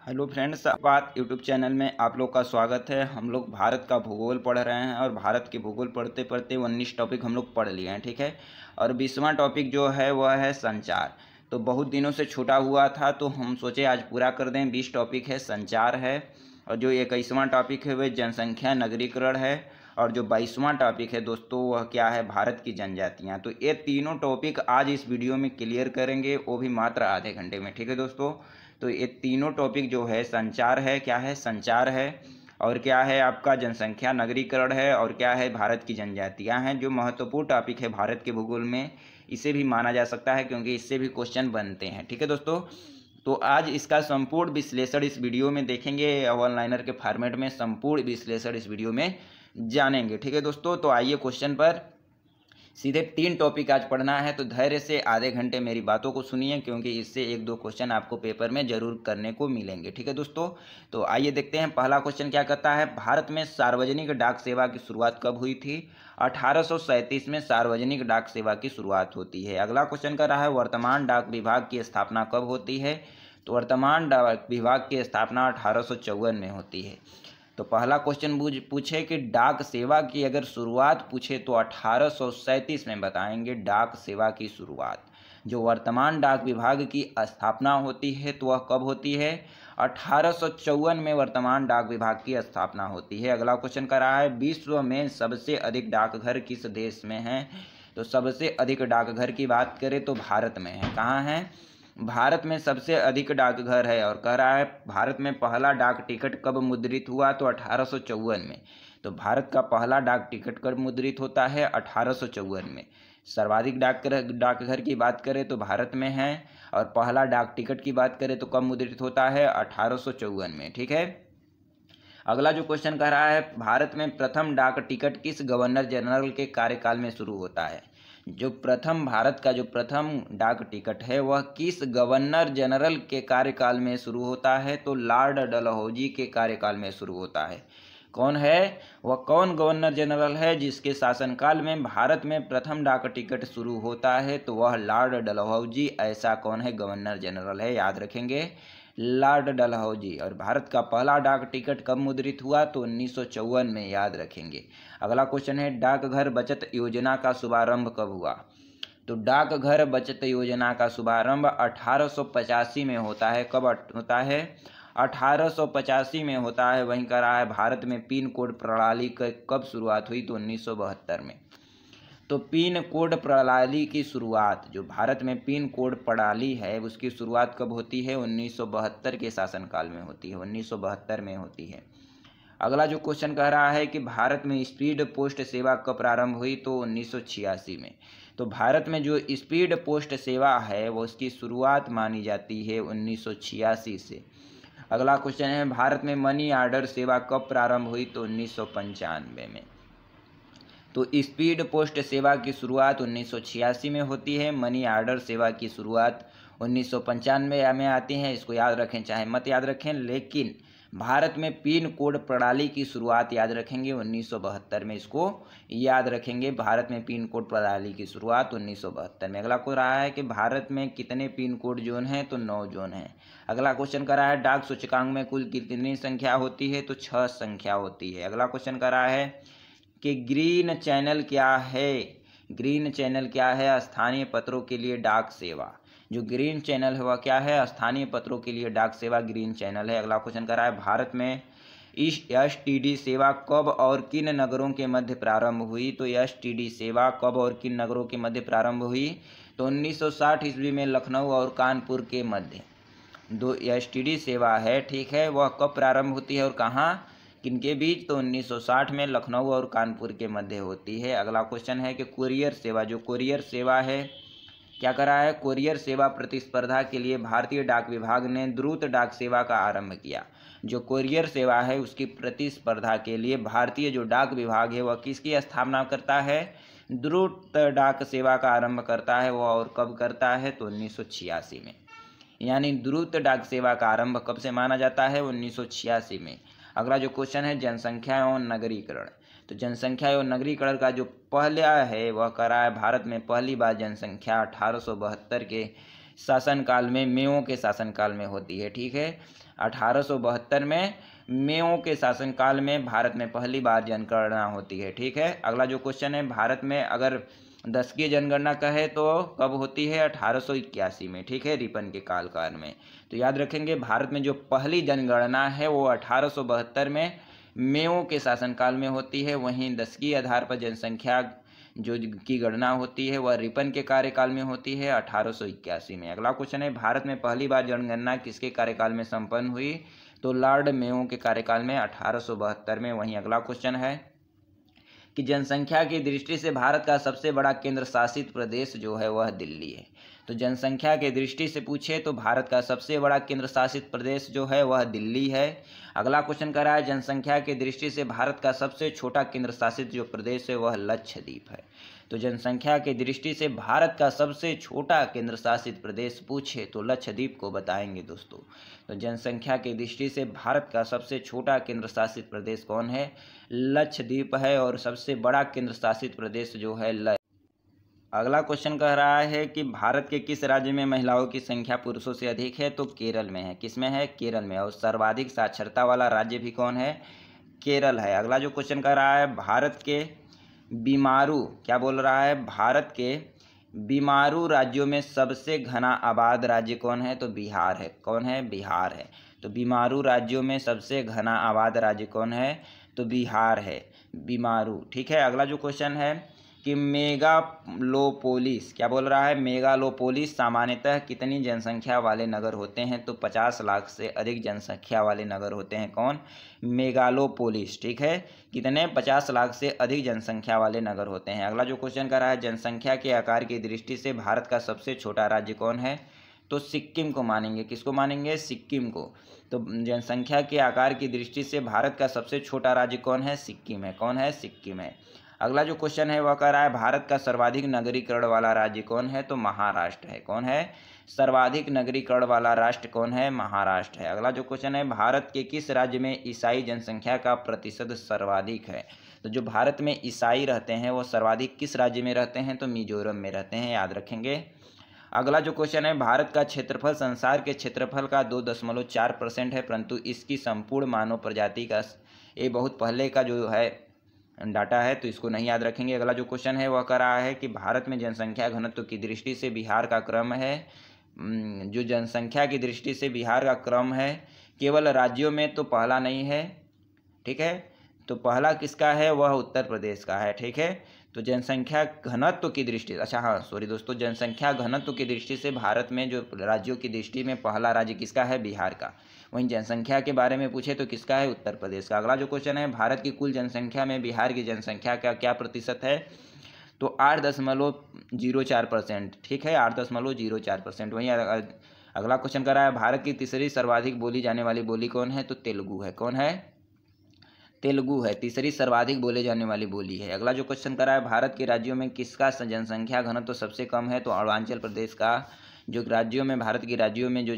Hello friends, बात YouTube channel में आप लोग का स्वागत है। हम लोग भारत का भूगोल पढ़ रहे हैं और भारत के भूगोल पढ़ते पढ़ते 19 टॉपिक हम लोग पढ़ लिए हैं, ठीक है। और 20वां टॉपिक जो है वह है संचार। तो बहुत दिनों से छूटा हुआ था तो हम सोचे आज पूरा कर दें। 20 टॉपिक है संचार है, और जो 21वां टॉपिक है वह जनसंख्या नगरीकरण है, और जो 22वां टॉपिक है दोस्तों वह क्या है, भारत की जनजातियाँ। तो ये तीनों टॉपिक आज इस वीडियो में क्लियर करेंगे, वो भी मात्र आधे घंटे में, ठीक है दोस्तों। तो ये तीनों टॉपिक जो है संचार है, क्या है, संचार है, और क्या है आपका जनसंख्या नगरीकरण है, और क्या है भारत की जनजातियां हैं। जो महत्वपूर्ण टॉपिक है भारत के भूगोल में, इसे भी माना जा सकता है क्योंकि इससे भी क्वेश्चन बनते हैं, ठीक है दोस्तों। तो आज इसका संपूर्ण विश्लेषण इस वीडियो में देखेंगे, वन लाइनर के फॉर्मेट में संपूर्ण विश्लेषण इस वीडियो में जानेंगे, ठीक है दोस्तों। तो आइए क्वेश्चन पर सीधे 3 टॉपिक आज पढ़ना है, तो धैर्य से आधे घंटे मेरी बातों को सुनिए क्योंकि इससे 1-2 क्वेश्चन आपको पेपर में जरूर करने को मिलेंगे, ठीक है दोस्तों। तो आइए देखते हैं पहला क्वेश्चन क्या कहता है। भारत में सार्वजनिक डाक सेवा की शुरुआत कब हुई थी? 1837 में सार्वजनिक डाक सेवा की शुरुआत होती है। अगला क्वेश्चन कर रहा है वर्तमान डाक विभाग की स्थापना कब होती है? तो वर्तमान डाक विभाग की स्थापना 1854 में होती है। तो पहला क्वेश्चन पूछे कि डाक सेवा की अगर शुरुआत पूछे तो 1837 में बताएंगे डाक सेवा की शुरुआत। जो वर्तमान डाक विभाग की स्थापना होती है तो वह कब होती है? 1854 में वर्तमान डाक विभाग की स्थापना होती है। अगला क्वेश्चन कर रहा है विश्व में सबसे अधिक डाकघर किस देश में हैं? तो सबसे अधिक डाकघर की बात करें तो भारत में है। कहाँ है? भारत में सबसे अधिक डाकघर है। और कह रहा है भारत में पहला डाक टिकट कब मुद्रित हुआ? तो 1854 में। तो भारत का पहला डाक टिकट कब मुद्रित होता है? 1854 में। सर्वाधिक डाकघर की बात करें तो भारत में है, और पहला डाक टिकट की बात करें तो कब मुद्रित होता है? 1854 में, ठीक है। अगला जो क्वेश्चन कह रहा है भारत में प्रथम डाक टिकट किस गवर्नर जनरल के कार्यकाल में शुरू होता है? जो प्रथम भारत का जो प्रथम डाक टिकट है वह किस गवर्नर जनरल के कार्यकाल में शुरू होता है? तो लॉर्ड डलहौजी के कार्यकाल में शुरू होता है। कौन है वह? कौन गवर्नर जनरल है जिसके शासनकाल में भारत में प्रथम डाक टिकट शुरू होता है? तो वह लॉर्ड डलहौजी ऐसा कौन है गवर्नर जनरल है, याद रखेंगे, लॉर्ड डलहौजी। और भारत का पहला डाक टिकट कब मुद्रित हुआ? तो 1954 में, याद रखेंगे। अगला क्वेश्चन है डाकघर बचत योजना का शुभारंभ कब हुआ? तो डाकघर बचत योजना का शुभारंभ 1885 में होता है। कब होता है? 1885 में होता है। वहीं कह रहा है भारत में पिन कोड प्रणाली कब शुरुआत हुई? तो 1972 में। तो पिन कोड प्रणाली की शुरुआत, जो भारत में पिन कोड प्रणाली है उसकी शुरुआत कब होती है? 1972 के शासनकाल में होती है, 1972 में होती है। अगला जो क्वेश्चन कह रहा है कि भारत में स्पीड पोस्ट सेवा कब प्रारंभ हुई? तो 1986 में। तो भारत में जो स्पीड पोस्ट सेवा है वो उसकी शुरुआत मानी जाती है 1986 से। अगला क्वेश्चन है भारत में मनी ऑर्डर सेवा कब प्रारंभ हुई? तो 1995 में। तो स्पीड पोस्ट सेवा की शुरुआत 1986 में होती है। मनी ऑर्डर सेवा की शुरुआत 1995 में आती है। इसको याद रखें चाहे मत याद रखें, लेकिन भारत में पिन कोड प्रणाली की शुरुआत याद रखेंगे 1972 में। इसको याद रखेंगे, भारत में पिन कोड प्रणाली की शुरुआत 1972 में। अगला को रहा है कि भारत में कितने पिन कोड जोन हैं? तो 9 जोन हैं। अगला क्वेश्चन कर रहा है डाक सूचकांक में कुल कितनी संख्या होती है? तो 6 संख्या होती है। अगला क्वेश्चन कर रहा है कि ग्रीन चैनल क्या है? ग्रीन चैनल क्या है? स्थानीय पत्रों के लिए डाक सेवा। जो ग्रीन चैनल है वह क्या है? स्थानीय पत्रों के लिए डाक सेवा ग्रीन चैनल है। अगला क्वेश्चन कर रहा है भारत में एसटीडी सेवा कब और किन नगरों के मध्य प्रारंभ हुई? तो एसटीडी सेवा कब और किन नगरों के मध्य प्रारंभ हुई? तो 1960 ईस्वी में लखनऊ और कानपुर के मध्य दो एसटीडी सेवा है, ठीक है। वह कब प्रारंभ होती है और कहाँ, किनके बीच? तो 1960 में लखनऊ और कानपुर के मध्य होती है। अगला क्वेश्चन है कि कुरियर सेवा, जो कुरियर सेवा है क्या करा है? कुरियर सेवा प्रतिस्पर्धा के लिए भारतीय डाक विभाग ने द्रुत डाक सेवा का आरंभ किया। जो कुरियर सेवा है उसकी प्रतिस्पर्धा के लिए भारतीय जो डाक विभाग है वह किसकी स्थापना करता है? द्रुत डाक सेवा का आरंभ करता है। वह और कब करता है? तो 1986 में। यानी द्रुत डाक सेवा का आरंभ कब से माना जाता है? 1986 में। अगला जो क्वेश्चन है जनसंख्या एवं नगरीकरण। तो जनसंख्या एवं नगरीकरण का जो पहला है वह करा है भारत में पहली बार जनसंख्या 1872 के शासनकाल में, मेओ के शासनकाल में होती है, ठीक है। 1872 में मेओ के शासनकाल में भारत में पहली बार जनगणना होती है। ठीक है, अगला जो क्वेश्चन है, भारत में अगर 10वीं जनगणना कहे तो कब होती है? 1881 में। ठीक है, रिपन के काल में। तो याद रखेंगे, भारत में जो पहली जनगणना है वो 1872 में मेओ के शासनकाल में होती है। वहीं 10वीं आधार पर जनसंख्या जो की गणना होती है वह रिपन के कार्यकाल में होती है 1881 में। अगला क्वेश्चन है, भारत में पहली बार जनगणना किसके कार्यकाल में संपन्न हुई? तो लॉर्ड मेयो के कार्यकाल में 1872 में। वहीं अगला क्वेश्चन है कि जनसंख्या की दृष्टि से भारत का सबसे बड़ा केंद्र शासित प्रदेश जो है वह दिल्ली है। तो जनसंख्या के दृष्टि से पूछे तो भारत का सबसे बड़ा केंद्र शासित प्रदेश जो है वह दिल्ली है। अगला क्वेश्चन कर रहा है, जनसंख्या की दृष्टि से भारत का सबसे छोटा केंद्र शासित जो प्रदेश है वह लक्षद्वीप है। तो जनसंख्या की दृष्टि से भारत का सबसे छोटा केंद्र शासित प्रदेश पूछे तो लक्षद्वीप को बताएंगे दोस्तों। तो जनसंख्या की दृष्टि से भारत का सबसे छोटा केंद्र शासित प्रदेश कौन है? लक्षद्वीप है। और सबसे बड़ा केंद्र शासित प्रदेश जो है अगला क्वेश्चन कह रहा है कि भारत के किस राज्य में महिलाओं की संख्या पुरुषों से अधिक है? तो केरल में है। किस में है? केरल में। और सर्वाधिक साक्षरता वाला राज्य भी कौन है? केरल है। अगला जो क्वेश्चन कह रहा है, भारत के बीमारू, क्या बोल रहा है? भारत के बीमारू राज्यों में सबसे घना आबाद राज्य कौन है? तो बिहार है। कौन है? बिहार है। तो बीमारू राज्यों में सबसे घना आबाद राज्य कौन है? तो बिहार है, बीमारू। ठीक है, अगला जो क्वेश्चन है कि मेगालोपोलिस, क्या बोल रहा है? मेगालोपोलिस सामान्यतः कितनी जनसंख्या वाले नगर होते हैं? तो 50 लाख से अधिक जनसंख्या वाले नगर होते हैं। कौन? मेगालोपोलिस। ठीक है, कितने? 50 लाख से अधिक जनसंख्या वाले नगर होते हैं। अगला जो क्वेश्चन कर रहा है, जनसंख्या के आकार की दृष्टि से भारत का सबसे छोटा राज्य कौन है? तो सिक्किम को मानेंगे। किसको मानेंगे? सिक्किम को। तो जनसंख्या के आकार की दृष्टि से भारत का सबसे छोटा राज्य कौन है? सिक्किम है। कौन है? सिक्किम है। अगला जो क्वेश्चन है वह कह रहा है, भारत का सर्वाधिक नगरीकरण वाला राज्य कौन है? तो महाराष्ट्र है। कौन है? सर्वाधिक नगरीकरण वाला राष्ट्र कौन है? महाराष्ट्र है। अगला जो क्वेश्चन है, भारत के किस राज्य में ईसाई जनसंख्या का प्रतिशत सर्वाधिक है? तो जो भारत में ईसाई रहते हैं वो सर्वाधिक किस राज्य में रहते हैं? तो मिजोरम में रहते हैं, याद रखेंगे। अगला जो क्वेश्चन है, भारत का क्षेत्रफल संसार के क्षेत्रफल का 2.4% है, परंतु इसकी संपूर्ण मानव प्रजाति का ये बहुत पहले का जो है डाटा है, तो इसको नहीं याद रखेंगे। अगला जो क्वेश्चन है वह कह रहा है कि भारत में जनसंख्या घनत्व की दृष्टि से बिहार का क्रम है। जो जनसंख्या की दृष्टि से बिहार का क्रम है, केवल राज्यों में तो पहला नहीं है। ठीक है, तो पहला किसका है? वह उत्तर प्रदेश का है। ठीक है, तो जनसंख्या घनत्व की दृष्टि, अच्छा हाँ सॉरी दोस्तों, जनसंख्या घनत्व की दृष्टि से भारत में जो राज्यों की दृष्टि में पहला राज्य किसका है? बिहार का। वहीं जनसंख्या के बारे में पूछे तो किसका है? उत्तर प्रदेश का। अगला जो क्वेश्चन है, भारत की कुल जनसंख्या में बिहार की जनसंख्या का क्या प्रतिशत है? तो 8.04%। ठीक है, 8.04%। वहीं अगला क्वेश्चन कर रहा है, भारत की तीसरी सर्वाधिक बोली जाने वाली बोली कौन है? तो तेलुगु है। कौन है? तेलुगु है, तीसरी सर्वाधिक बोले जाने वाली बोली है। अगला जो क्वेश्चन कर रहा है, भारत के राज्यों में किसका जनसंख्या घनत्व तो सबसे कम है? तो अरुणाचल प्रदेश का। जो राज्यों में, भारत के राज्यों में जो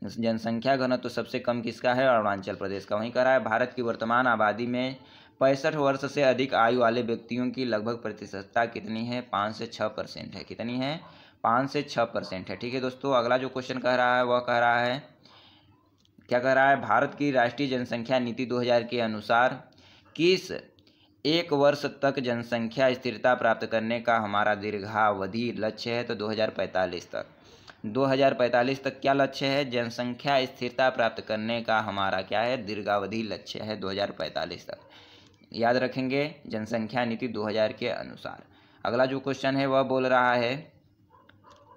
जनसंख्या घनत्व तो सबसे कम किसका है? अरुणाचल प्रदेश का। वहीं कह रहा है, भारत की वर्तमान आबादी में 65 वर्ष से अधिक आयु वाले व्यक्तियों की लगभग प्रतिशतता कितनी है? 5 से 6% है। कितनी है? 5 से 6% है। ठीक है दोस्तों, अगला जो क्वेश्चन कह रहा है वह कह रहा है, क्या कह रहा है? भारत की राष्ट्रीय जनसंख्या नीति 2000 के अनुसार किस एक वर्ष तक जनसंख्या स्थिरता प्राप्त करने का हमारा दीर्घावधि लक्ष्य है? तो 2045 तक। 2045 तक क्या लक्ष्य है? जनसंख्या स्थिरता प्राप्त करने का हमारा क्या है? दीर्घावधि लक्ष्य है 2045 तक, याद रखेंगे, जनसंख्या नीति 2000 के अनुसार। अगला जो क्वेश्चन है वह बोल रहा है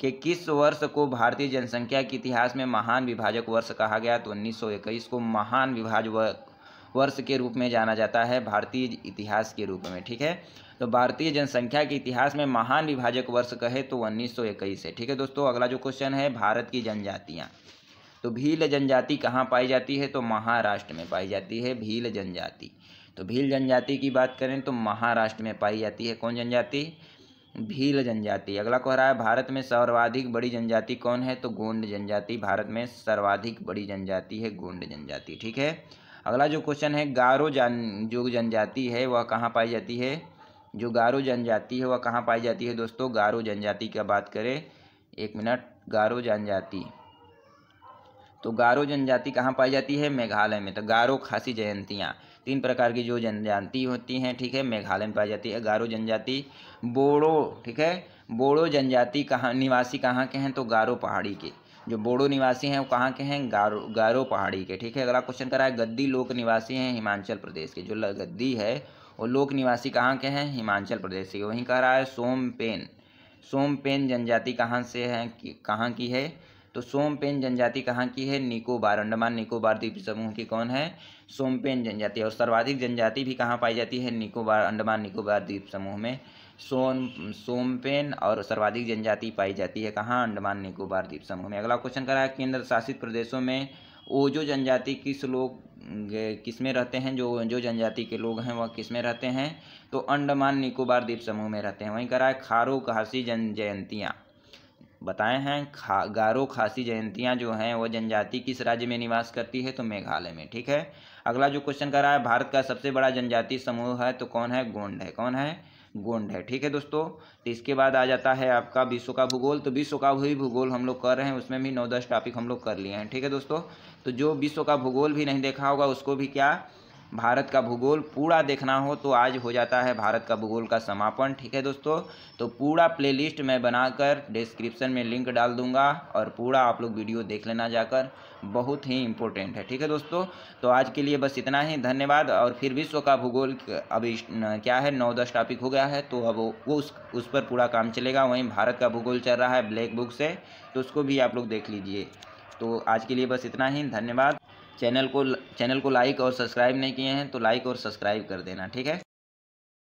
कि किस वर्ष को भारतीय जनसंख्या के इतिहास में महान विभाजक वर्ष कहा गया? तो 1921 को महान विभाजक वर्ष के रूप में जाना जाता है, भारतीय इतिहास के रूप में। ठीक है, तो भारतीय जनसंख्या के इतिहास में महान विभाजक वर्ष कहे तो 1921 है। ठीक है दोस्तों, अगला जो क्वेश्चन है, भारत की जनजातियाँ। तो भील जनजाति कहाँ पाई जाती है? तो महाराष्ट्र में पाई जाती है भील जनजाति। तो भील जनजाति की बात करें तो महाराष्ट्र में पाई जाती है। कौन जनजाति? भील जनजाति। अगला कह रहा है, भारत में सर्वाधिक बड़ी जनजाति कौन है? तो गोंड जनजाति। भारत में सर्वाधिक बड़ी जनजाति है गोंड जनजाति। ठीक है, अगला जो क्वेश्चन है, गारो जो जनजाति है वह कहाँ पाई जाती है? जो गारो जनजाति है वह कहाँ पाई जाती है दोस्तों? गारो जनजाति की बात करें, एक मिनट, गारो जनजाति, तो गारो जनजाति कहाँ पाई जाती है? मेघालय में। तो गारो खासी जयंतियाँ, 3 प्रकार की जो जनजाति होती हैं, ठीक है, मेघालय में पाई जाती है। गारो जनजाति, बोडो, ठीक है, बोडो जनजाति कहाँ निवासी कहाँ के हैं? तो गारो पहाड़ी के। जो बोडो निवासी हैं वो कहाँ के हैं? गारो पहाड़ी के, ठीक है। अगला क्वेश्चन करा है गद्दी लोक निवासी हैं हिमाचल प्रदेश के। जो गद्दी है वो लोक निवासी कहाँ के हैं? हिमाचल प्रदेश के। वहीं कह रहा है सोमपेन जनजाति कहाँ से है, कहाँ की है? तो सोमपेन जनजाति कहाँ की है? निकोबार, अंडमान निकोबार द्वीप समूह की कौन है? सोमपेन जनजाति। और सर्वाधिक जनजाति भी कहाँ पाई जाती है? निकोबार, अंडमान निकोबार द्वीप समूह में सोमपेन और सर्वाधिक जनजाति पाई जाती है कहाँ? अंडमान निकोबार द्वीप समूह में। अगला क्वेश्चन करा है केंद्र शासित प्रदेशों में ओजो जनजाति किस में रहते हैं? जो जनजाति के लोग हैं वह किस में रहते हैं? तो अंडमान निकोबार द्वीप समूह में रहते हैं। वहीं करा है खारो खासी जयंतियाँ बताए हैं। गारो खासी जयंतियाँ जो हैं वो जनजाति किस राज्य में निवास करती है? तो मेघालय में, ठीक है। अगला जो क्वेश्चन कर रहा है भारत का सबसे बड़ा जनजाति समूह है, तो कौन है? गोंड है। कौन है? गोंड है, ठीक है दोस्तों। तो इसके बाद आ जाता है आपका विश्व का भूगोल। तो विश्व का वही भूगोल हम लोग कर रहे हैं, उसमें भी 9-10 टॉपिक हम लोग कर लिए हैं, ठीक है दोस्तों। तो जो विश्व का भूगोल भी नहीं देखा होगा उसको भी क्या भारत का भूगोल पूरा देखना हो तो आज हो जाता है भारत का भूगोल का समापन, ठीक है दोस्तों। तो पूरा प्लेलिस्ट मैं बनाकर डिस्क्रिप्शन में लिंक डाल दूंगा और पूरा आप लोग वीडियो देख लेना जाकर, बहुत ही इम्पोर्टेंट है, ठीक है दोस्तों। तो आज के लिए बस इतना ही, धन्यवाद। और फिर विश्व का भूगोल अभी क्या है 9-10 टॉपिक हो गया है, तो अब वो उस पर पूरा काम चलेगा। वहीं भारत का भूगोल चल रहा है ब्लैक बुक से, तो उसको भी आप लोग देख लीजिए। तो आज के लिए बस इतना ही, धन्यवाद। चैनल को लाइक और सब्सक्राइब नहीं किए हैं तो लाइक और सब्सक्राइब कर देना, ठीक है।